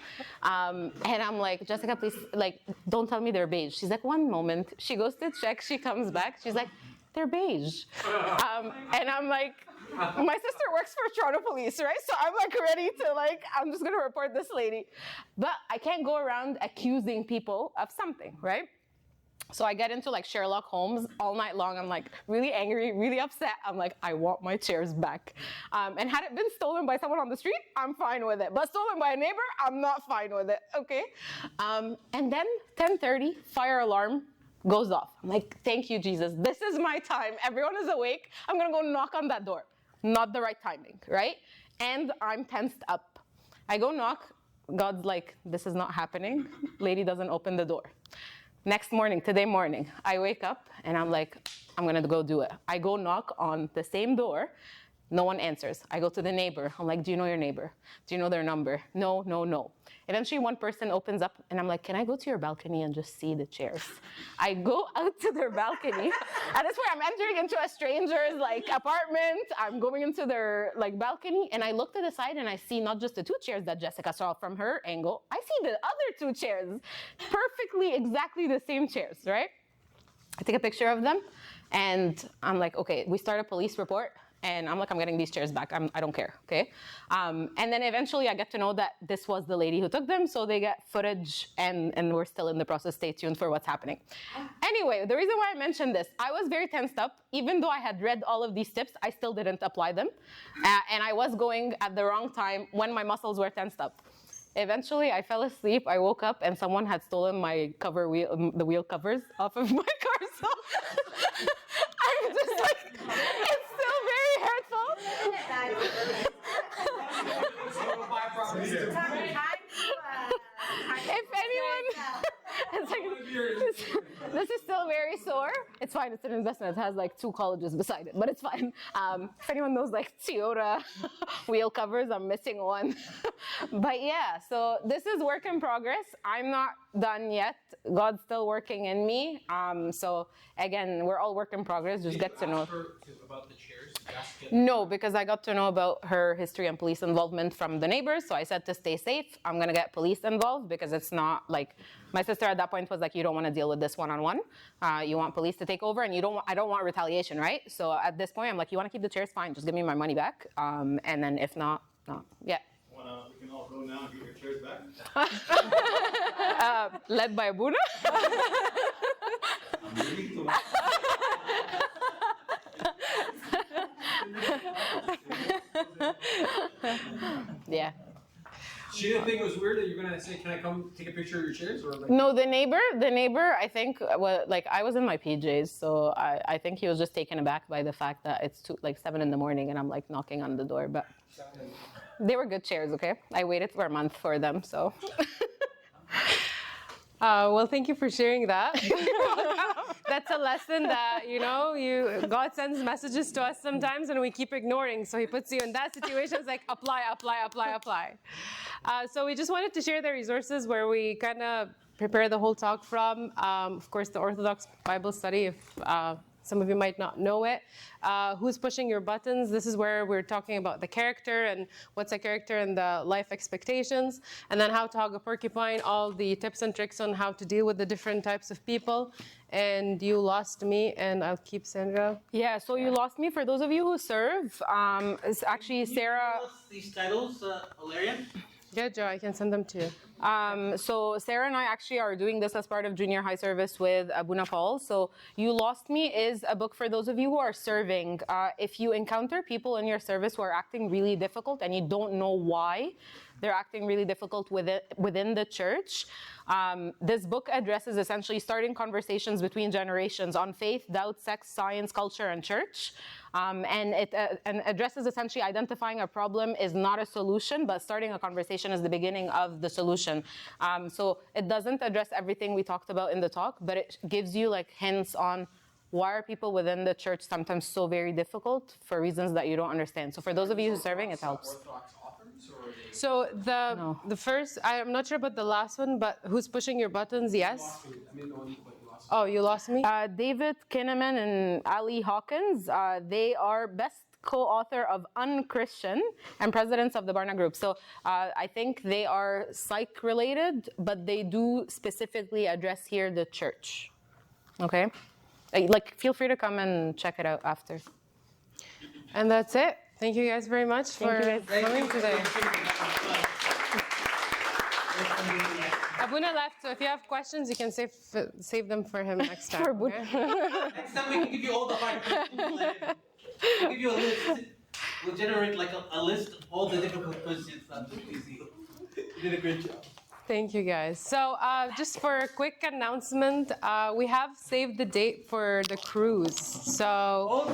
And I'm like, Jessica, please, like, don't tell me they're beige. She's like, one moment. She goes to check, she comes back. She's like, they're beige. And I'm like, my sister works for Toronto Police, right? So I'm like ready to I'm just gonna report this lady. But I can't go around accusing people of something, right? So I get into Sherlock Holmes all night long. I'm like really angry, really upset. I'm like, I want my chairs back. And had it been stolen by someone on the street, I'm fine with it. But stolen by a neighbor, I'm not fine with it, okay? And then 10:30, fire alarm goes off. I'm like, thank you, Jesus. This is my time. Everyone is awake. I'm gonna go knock on that door. Not the right timing, right? And I'm tensed up. I go knock. God's like, this is not happening. Lady doesn't open the door. Next morning, today morning, I wake up and I'm like, I'm gonna go do it. I go knock on the same door. No one answers. I go to the neighbor. I'm like, do you know your neighbor? Do you know their number? No, no, no. Eventually, one person opens up, and I'm like, can I go to your balcony and just see the chairs? I go out to their balcony. At this point, I'm entering into a stranger's apartment. I'm going into their balcony, and I look to the side, and I see not just the 2 chairs that Jessica saw from her angle. I see the other 2 chairs, perfectly, exactly the same chairs, right? I take a picture of them, and I'm like, okay, we start a police report. And I'm like, I'm getting these chairs back. I don't care, okay? And then eventually I get to know that this was the lady who took them, so they get footage, and we're still in the process. Stay tuned for what's happening. Anyway, the reason why I mentioned this, I was very tensed up. Even though I had read all of these tips, I still didn't apply them. And I was going at the wrong time when my muscles were tensed up. Eventually, I fell asleep. I woke up, and someone had stolen my the wheel covers off of my car. So I'm just like, it's still very hurtful. If anyone, it's like, this is still very sore. It's fine. It's an investment. It has 2 colleges beside it, but it's fine. If anyone knows Toyota wheel covers, I'm missing one. But yeah, so this is work in progress. I'm not done yet. God's still working in me. So again, we're all work in progress. Just get to know. About the chairs? No, because I got to know about her history and police involvement from the neighbors. So I said to stay safe, I'm going to get police involved because it's not my sister at that point was like, you don't want to deal with this one-on-one. You want police to take over, and I don't want retaliation, right? So at this point, I'm like, you want to keep the chairs? Fine, just give me my money back. And then if not, no. Yeah. We can all go now and get your chairs back. Led by Abuna. Yeah. She didn't think it was weird that you're gonna say, "Can I come take a picture of your chairs?" Or No, the neighbor, I think, I was in my PJs, so I think he was just taken aback by the fact that it's 7 in the morning and I'm knocking on the door. But they were good chairs, okay? I waited for a month for them, so. Well, thank you for sharing that. That's a lesson that, God sends messages to us sometimes and we keep ignoring. So he puts you in that situation. It's like, apply, apply, apply, apply. So we just wanted to share the resources where we kind of prepare the whole talk from. Of course, the Orthodox Bible study, if some of you might not know it. Who's pushing your buttons? This is where we're talking about the character and what's a character and the life expectations. And then how to hug a porcupine, all the tips and tricks on how to deal with the different types of people. And you lost me, and I'll keep Sandra. Yeah, so you lost me. For those of you who serve, it's actually Sarah. Can you tell us these titles, Elaria? Yeah, Joe, I can send them to you. So Sarah and I actually are doing this as part of junior high service with Abuna Paul. So You Lost Me is a book for those of you who are serving. If you encounter people in your service who are acting really difficult and you don't know why they're acting really difficult within the church, this book addresses essentially starting conversations between generations on faith, doubt, sex, science, culture, and church. And it addresses essentially identifying a problem is not a solution, but starting a conversation is the beginning of the solution. So it doesn't address everything we talked about in the talk, but it gives you hints on why are people within the church sometimes so very difficult for reasons that you don't understand. So for those of you who are serving, it helps. So the first, I'm not sure about the last one, but Who's Pushing Your Buttons? Yes. Oh, you lost me? David Kinnaman and Ali Hawkins, they are best co-author of Unchristian and presidents of the Barna Group. So I think they are psych related, but they do specifically address here the church. Okay? Feel free to come and check it out after. And that's it. Thank you guys very much for coming today. Abuna left, so if you have questions, you can save them for him next time. Okay? Next time we can give you all the hard questions. We'll give you a list. We'll generate a list of all the difficult questions. You did a great job. Thank you, guys. So just for a quick announcement, we have saved the date for the cruise. So